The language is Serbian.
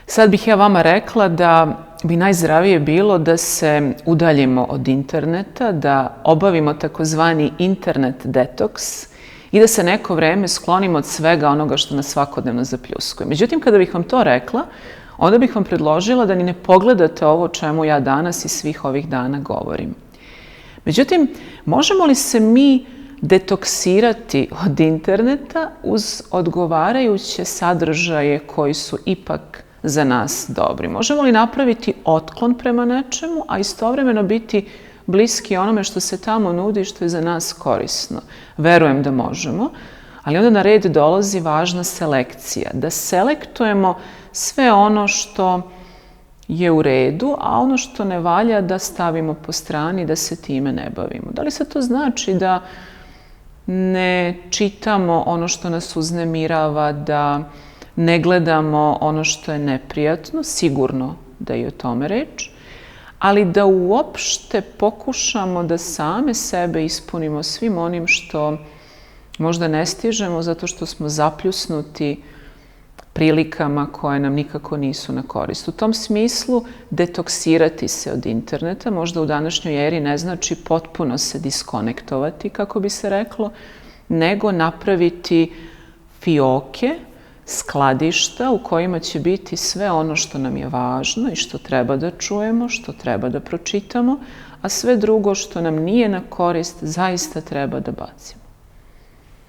Sad bih ja vama rekla da bi najzdravije bilo da se udaljimo od interneta, da obavimo takozvani internet detoks i da se neko vreme sklonimo od svega onoga što nas svakodnevno zapljuskuje. Međutim, kada bih vam to rekla, onda bih vam predložila da ni ne pogledate ovo o čemu ja danas i svih ovih dana govorim. Međutim, možemo li se mi detoksirati od interneta uz odgovarajuće sadržaje koji su ipak za nas dobri? Možemo li napraviti otklon prema nečemu, a istovremeno biti bliski onome što se tamo nudi i što je za nas korisno? Verujem da možemo, ali onda na red dolazi važna selekcija. Da selektujemo sve ono što je u redu, a ono što ne valja da stavimo po strani, da se time ne bavimo. Da li se to znači da ne čitamo ono što nas uznemirava, da ne gledamo ono što je neprijatno? Sigurno da je o tome reč, ali da uopšte pokušamo da same sebe ispunimo svim onim što možda ne stižemo zato što smo zapljusnuti prilikama koje nam nikako nisu na korist. U tom smislu, detoksirati se od interneta možda u današnjoj eri ne znači potpuno se diskonektovati, kako bi se reklo, nego napraviti fioke, skladišta u kojima će biti sve ono što nam je važno i što treba da čujemo, što treba da pročitamo, a sve drugo što nam nije na korist zaista treba da bacimo.